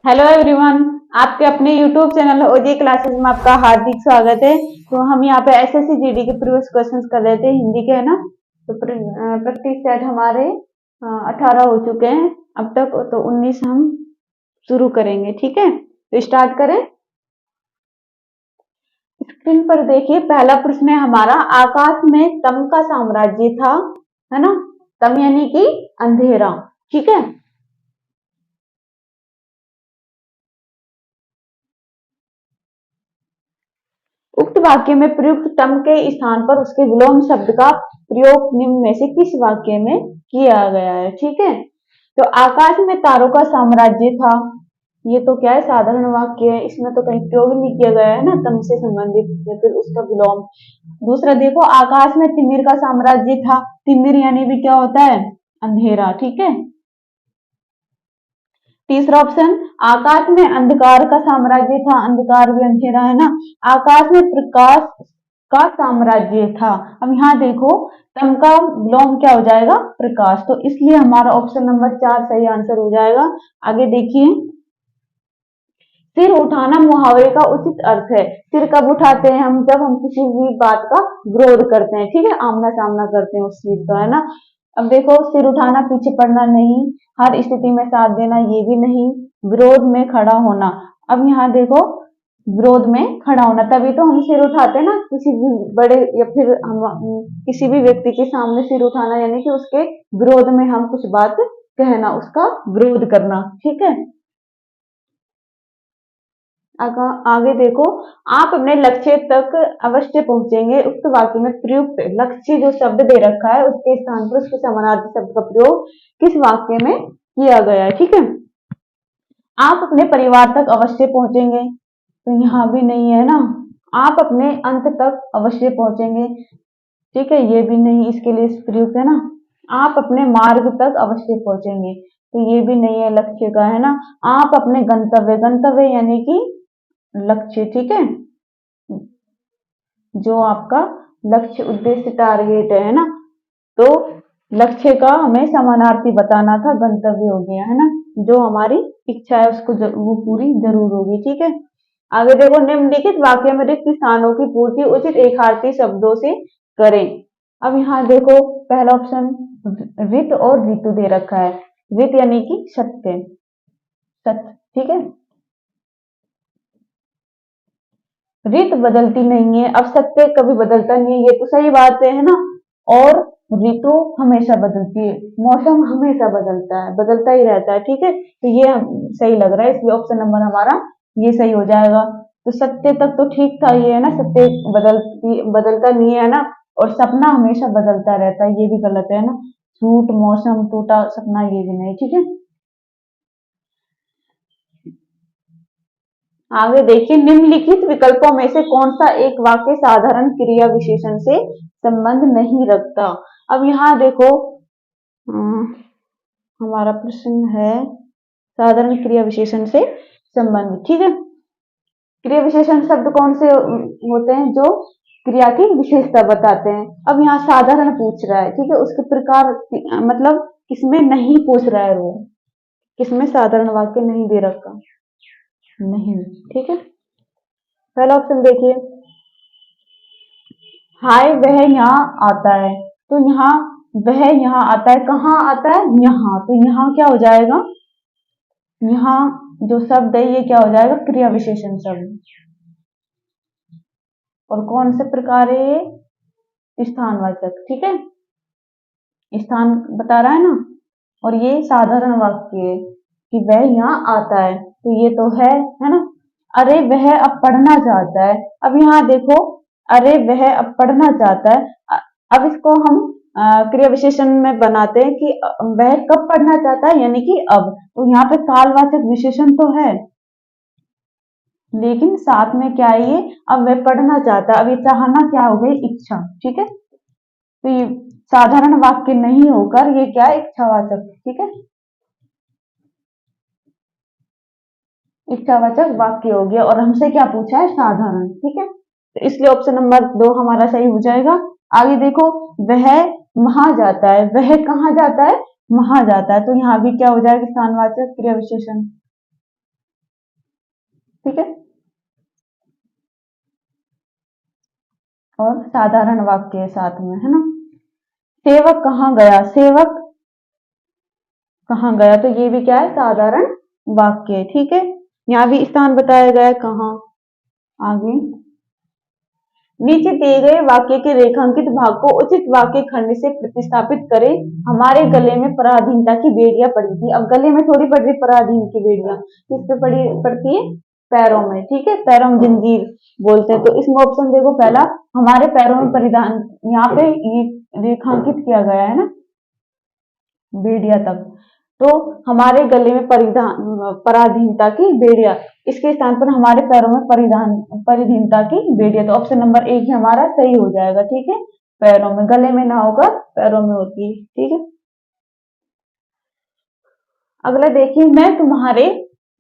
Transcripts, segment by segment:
Hello everyone. आपके अपने YouTube channel ओजे क्लासेस में आपका हार्दिक स्वागत है। तो हम यहाँ पे एसएससी जीडी के प्रीवियस क्वेश्चंस कर रहे थे, हिंदी के, है ना। तो प्रैक्टिस सेट हमारे 18 हो चुके हैं अब तक, तो 19 हम शुरू करेंगे। ठीक है, तो स्टार्ट करें। स्क्रीन पर देखिए, पहला प्रश्न है हमारा, आकाश में तम का साम्राज्य था, है ना। तम यानी कि अंधेरा। ठीक है, उक्त वाक्य में प्रयुक्त तम के स्थान पर उसके विलोम शब्द का प्रयोग निम्न में से किस वाक्य में किया गया है। ठीक है, तो आकाश में तारों का साम्राज्य था, ये तो क्या है, साधारण वाक्य है, इसमें तो कहीं प्रयोग नहीं किया गया है ना तम से संबंधित या फिर उसका विलोम। दूसरा देखो, आकाश में तिमिर का साम्राज्य था, तिमिर यानी भी क्या होता है, अंधेरा। ठीक है, तीसरा ऑप्शन, आकाश में अंधकार का साम्राज्य था, अंधकार भी अंधेरा है ना। आकाश में प्रकाश का साम्राज्य था। अब यहाँ देखो, तम का विलोम क्या हो जाएगा, प्रकाश, तो इसलिए हमारा ऑप्शन नंबर 4 सही आंसर हो जाएगा। आगे देखिए, सिर उठाना मुहावरे का उचित अर्थ है। सिर कब उठाते हैं हम, जब हम किसी भी बात का विरोध करते हैं, ठीक है, आमना सामना करते हैं उस चीज का, है ना। अब देखो, सिर उठाना पीछे पड़ना नहीं, हर स्थिति में साथ देना ये भी नहीं, विरोध में खड़ा होना। अब यहाँ देखो, विरोध में खड़ा होना, तभी तो हम सिर उठाते हैं ना, किसी भी बड़े या फिर हम किसी भी व्यक्ति के सामने सिर उठाना यानी कि उसके विरोध में हम कुछ बात कहना, उसका विरोध करना। ठीक है, आगे देखो, आप अपने लक्ष्य तक अवश्य पहुंचेंगे। उक्त वाक्य में प्रयुक्त लक्ष्य जो शब्द दे रखा है उसके स्थान पर उसके समानार्थी शब्द का प्रयोग किस वाक्य में किया गया है। ठीक है, आप अपने परिवार तक अवश्य पहुंचेंगे, तो यहाँ भी नहीं है ना। आप अपने अंत तक अवश्य पहुंचेंगे, ठीक है, ये भी नहीं, इसके लिए प्रयुक्त है ना। आप अपने मार्ग तक अवश्य पहुंचेंगे, तो ये भी नहीं है, लक्ष्य का, है ना। आप अपने गंतव्य, गंतव्य यानी कि लक्ष्य। ठीक है, जो आपका लक्ष्य, उद्देश्य, टारगेट है ना, तो लक्ष्य का हमें समानार्थी बताना था, गंतव्य हो गया, है ना। जो हमारी इच्छा है उसको वो पूरी जरूर होगी। ठीक है, आगे देखो, निम्नलिखित वाक्य में रिक्त स्थानों की पूर्ति उचित एकार्थी शब्दों से करें। अब यहाँ देखो, पहला ऑप्शन रित और ऋतु दे रखा है। रित यानी कि सत्य, सत्य। ठीक है, ऋतु बदलती नहीं है, अब सत्य कभी बदलता नहीं है, ये तो सही बात है ना। और ऋतु हमेशा बदलती है, मौसम हमेशा बदलता है, बदलता ही रहता है। ठीक है, तो ये सही लग रहा है, इसलिए ऑप्शन नंबर हमारा ये सही हो जाएगा। तो सत्य तक तो ठीक था, ये है ना, सत्य बदलता नहीं है ना। और सपना हमेशा बदलता रहता है, ये भी गलत है ना। झूठ, मौसम, टूटा सपना, ये भी नहीं। ठीक है, आगे देखिए, निम्नलिखित विकल्पों में से कौन सा एक वाक्य साधारण क्रिया विशेषण से संबंध नहीं रखता। अब यहाँ देखो, हमारा प्रश्न है साधारण क्रिया विशेषण से संबंध। ठीक है, क्रिया विशेषण शब्द कौन से होते हैं, जो क्रिया की विशेषता बताते हैं। अब यहाँ साधारण पूछ रहा है, ठीक है, उसके प्रकार मतलब किसमें नहीं पूछ रहा है, वो किसमें साधारण वाक्य नहीं दे रखा, नहीं। ठीक है, पहला ऑप्शन देखिए, हाय वह यहाँ आता है, तो यहाँ वह यहाँ आता है, कहाँ आता है, यहाँ, तो यहाँ क्या हो जाएगा, यहाँ जो शब्द है ये क्या हो जाएगा, क्रिया विशेषण शब्द। और कौन से प्रकार है ये, स्थानवाचक। ठीक है, स्थान बता रहा है ना। और ये साधारण वाक्य है कि वह यहाँ आता है, तो ये तो है ना। अरे वह अब पढ़ना चाहता है, अब यहाँ देखो, अरे वह अब पढ़ना चाहता है, अब इसको हम क्रिया विशेषण में बनाते हैं कि वह कब पढ़ना चाहता है, यानी कि अब, तो यहाँ पे कालवाचक विशेषण तो है, लेकिन साथ में क्या है ये, अब वह पढ़ना चाहता है, अब ये चाहना क्या हो गई, इच्छा। ठीक है, तो ये साधारण वाक्य नहीं होकर ये क्या है, इच्छावाचक। ठीक है, इच्छावाचक वाक्य हो गया, और हमसे क्या पूछा है, साधारण। ठीक है, तो इसलिए ऑप्शन नंबर 2 हमारा सही हो जाएगा। आगे देखो, वह वहां जाता है, वह कहाँ जाता है, वहां जाता है, तो यहाँ भी क्या हो जाएगा, स्थानवाचक क्रिया विशेषण। ठीक है। और साधारण वाक्य है साथ में, है ना। सेवक कहाँ गया, सेवक कहाँ गया, तो ये भी क्या है, साधारण वाक्य है। ठीक है, यहाँ भी स्थान बताया गया है कहाँ। आगे, नीचे दिए गए वाक्य के रेखांकित भाग को उचित वाक्य खंड से प्रतिस्थापित करें। हमारे गले में पराधीनता की बेड़ियां पड़ी थी। अब गले में थोड़ी पड़ रही पराधीन की बेड़ियां, किस पे पड़ती है, पैरों में। ठीक है, पैरों में जंजीर बोलते हैं। तो इसमें ऑप्शन देखो, पहला हमारे पैरों में परिधान, यहाँ पे ये रेखांकित किया गया है ना, बेड़िया तक। तो हमारे गले में परिधान, पराधीनता की बेड़िया, इसके स्थान पर हमारे पैरों में परिधान, परिधीनता की बेड़िया। तो ऑप्शन नंबर एक ही हमारा सही हो जाएगा। ठीक है, पैरों में, गले में ना होगा, पैरों में होती है। ठीक है, अगला देखिए, मैं तुम्हारे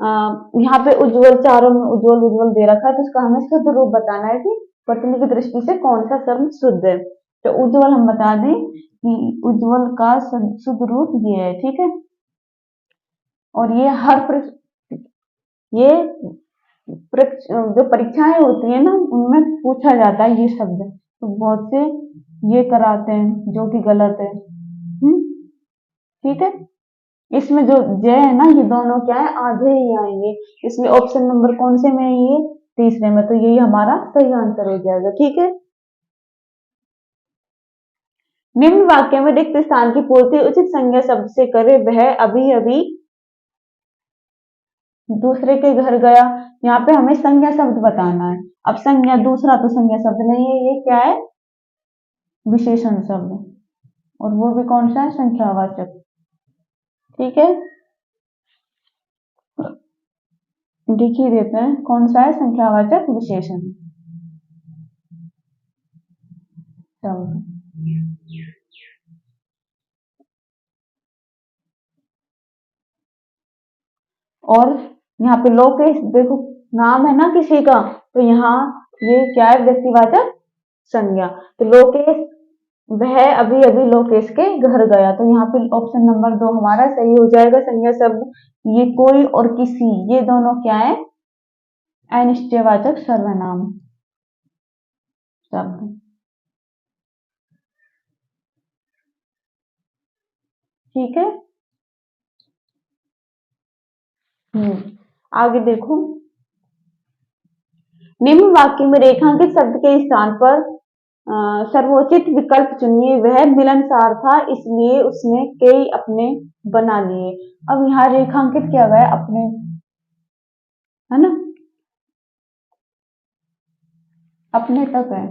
यहाँ पे उज्जवल, चारों में उज्जवल उज्जवल दे रखा है, तो उसका हमें शुद्ध रूप बताना है कि पत्नी की दृष्टि से कौन सा शब्द शुद्ध है। तो उज्जवल हम बता दें कि उज्जवल का शुद्ध रूप ये है। ठीक है, और ये ये जो परीक्षाएं होती है ना, उनमें पूछा जाता है ये शब्द, तो बहुत से ये कराते हैं जो कि गलत है। ठीक है, इसमें जो जय है ना, ये दोनों क्या है, आधे ही आएंगे। इसमें ऑप्शन नंबर कौन से में है, ये तीसरे में, तो यही हमारा सही आंसर हो जाएगा। ठीक है, निम्न वाक्य में रिक्त स्थान की पूर्ति उचित संज्ञा शब्द से करे। वह अभी अभी दूसरे के घर गया। यहाँ पे हमें संज्ञा शब्द बताना है। अब संज्ञा, दूसरा तो संज्ञा शब्द नहीं है, ये क्या है, विशेषण शब्द, और वो भी कौन सा है, संख्यावाचक। ठीक है, लिख ही देते हैं कौन सा है, संख्यावाचक विशेषण शब्द। और यहाँ पे लोकेश, देखो नाम है ना किसी का, तो यहाँ ये क्या है, व्यक्तिवाचक संज्ञा। तो लोकेश, वह अभी अभी लोकेश के घर गया, तो यहाँ पे ऑप्शन नंबर दो हमारा सही हो जाएगा, संज्ञा शब्द। ये कोई और किसी, ये दोनों क्या है, अनिश्चयवाचक सर्वनाम शब्द। ठीक है, आगे देखो, निम्न वाक्य में रेखांकित शब्द के स्थान पर सर्वोचित विकल्प चुनिए। वह मिलनसार था, इसलिए उसने कई अपने बना लिए। अब यहाँ रेखांकित किया गया अपने, है ना, अपने तक है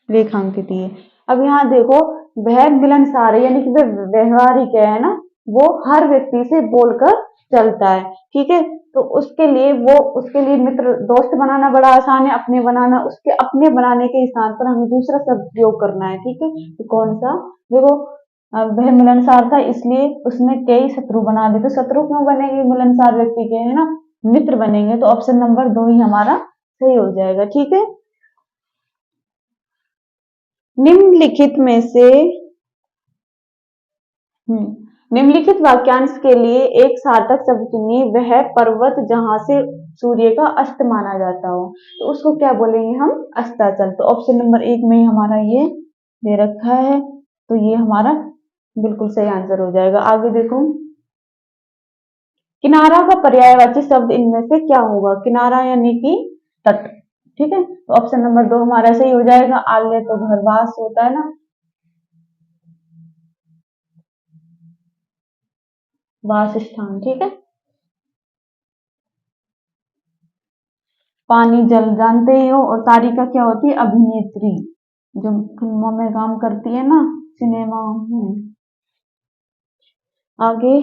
रेखांकित ये। अब यहाँ देखो, वह मिलनसार है, यानी कि वह व्यवहारिक है ना, वो हर व्यक्ति से बोलकर चलता है। ठीक है, तो उसके लिए मित्र दोस्त बनाना बड़ा आसान है, अपने बनाना, उसके अपने बनाने के स्थान पर हमें दूसरा शब्द प्रयोग करना है। ठीक है, तो कौन सा, देखो, वह मिलनसार था, इसलिए उसने कई शत्रु बना लिए। तो शत्रु क्यों बनेंगे, मिलनसार व्यक्ति के, है ना, मित्र बनेंगे। तो ऑप्शन नंबर दो ही हमारा सही हो जाएगा। ठीक है, निम्नलिखित में से निम्नलिखित वाक्यांश के लिए एक सार्थक शब्द चुनिए। वह पर्वत जहां से सूर्य का अस्त माना जाता हो, तो उसको क्या बोलेंगे हम, अस्ताचल। तो ऑप्शन नंबर एक में ही हमारा ये दे रखा है, तो ये हमारा बिल्कुल सही आंसर हो जाएगा। आगे देखो, किनारा का पर्यायवाची शब्द इनमें से क्या होगा, किनारा यानी कि तट। ठीक है, तो ऑप्शन नंबर दो हमारा सही हो जाएगा। आल्य तो घरवास होता है ना, वास स्थान। ठीक है, पानी जल जानते ही हो, और तारिका क्या होती है, अभिनेत्री, जो फिल्मों में काम करती है ना, सिनेमा में। आगे,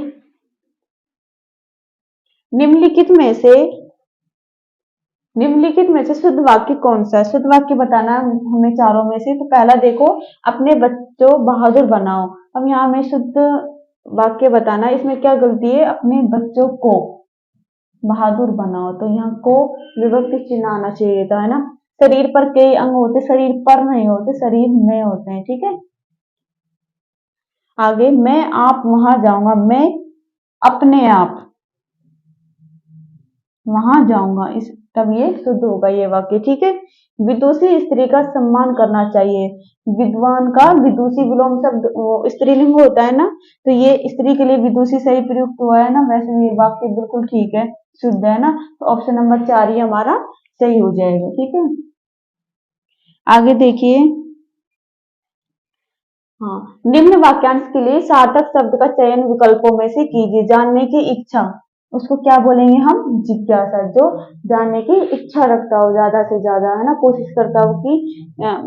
निम्नलिखित में से निम्नलिखित में से शुद्ध वाक्य कौन सा है, शुद्ध वाक्य बताना है हमें चारों में से। तो पहला देखो, अपने बच्चों बहादुर बनाओ। अब यहाँ हमें शुद्ध वाक्य बताना है, इसमें क्या गलती है, अपने बच्चों को बहादुर बनाओ, तो यहाँ को विभक्ति चिन्ह आना चाहिए था, है ना। शरीर पर कई अंग होते, शरीर पर नहीं होते, शरीर में होते हैं। ठीक है, आगे, मैं आप वहां जाऊंगा, मैं अपने आप वहां जाऊंगा, इस तब ये शुद्ध होगा ये वाक्य। ठीक है। विदुषी स्त्री का सम्मान करना चाहिए। विद्वान का विदुषी विलोम शब्द स्त्रीलिंग होता है ना, तो ये स्त्री के लिए विदुषी सही प्रयुक्त हुआ है ना, वैसे ये वाक्य बिल्कुल ठीक है, शुद्ध है ना। तो ऑप्शन नंबर 4 ही हमारा सही हो जाएगा। ठीक है। आगे देखिए। हाँ, निम्न वाक्यांश के लिए सार्थक शब्द का चयन विकल्पों में से कीजिए। जानने की इच्छा, उसको क्या बोलेंगे हम? जिज्ञासा। जो जानने की इच्छा रखता हो ज्यादा से ज्यादा, है ना, कोशिश करता हो कि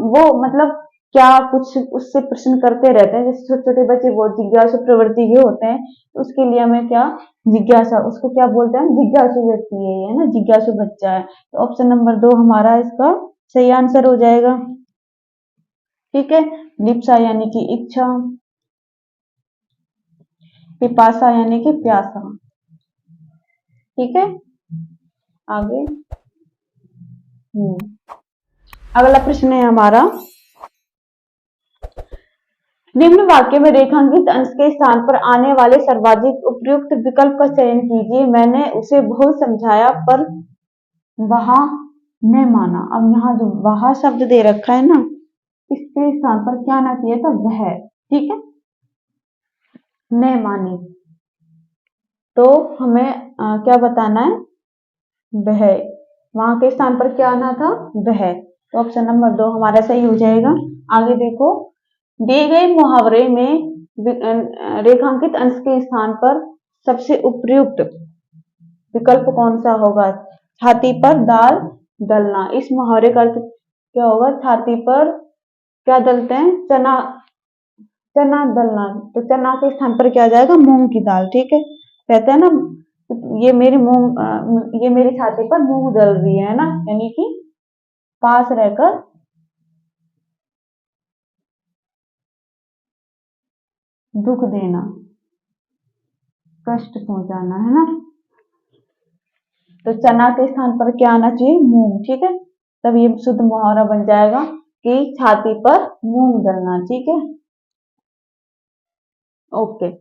वो मतलब क्या कुछ उससे प्रश्न करते रहते हैं। जैसे छोटे छोटे बच्चे बहुत जिज्ञासु प्रवृत्ति के होते हैं, तो उसके लिए हमें क्या, जिज्ञासा, उसको क्या बोलते हैं? जिज्ञासु व्यक्ति है ना, जिज्ञासु बच्चा है। तो ऑप्शन नंबर 2 हमारा इसका सही आंसर हो जाएगा। ठीक है। लिप्सा यानी कि इच्छा, पिपासा यानी कि प्यासा। ठीक है। आगे। अगला प्रश्न है हमारा, निम्न वाक्य में रेखांकित अंश के स्थान पर आने वाले सर्वाधिक उपयुक्त विकल्प का चयन कीजिए। मैंने उसे बहुत समझाया पर वह न माना। अब यहाँ जो वह शब्द दे रखा है ना, इसके स्थान पर क्या आना चाहिए था? वह। ठीक है। न मानी, तो हमें क्या बताना है? वह। वहां के स्थान पर क्या आना था? वह। तो ऑप्शन नंबर 2 हमारा सही हो जाएगा। आगे देखो, दिए गए मुहावरे में रेखांकित अंश के स्थान पर सबसे उपयुक्त विकल्प कौन सा होगा? छाती पर दाल दलना। इस मुहावरे का अर्थ क्या होगा? छाती पर क्या दलते हैं? चना। चना दलना। तो चना के स्थान पर क्या आ जाएगा? मूंग की दाल। ठीक है। कहते हैं ना, ये मेरी छाती पर मूंग दल रही है ना, यानी कि पास रहकर दुख देना, कष्ट पहुंचाना, है ना। तो चना के स्थान पर क्या आना चाहिए? मूंग। ठीक है। तब ये शुद्ध मुहावरा बन जाएगा कि छाती पर मूंग दलना। ठीक है। ओके।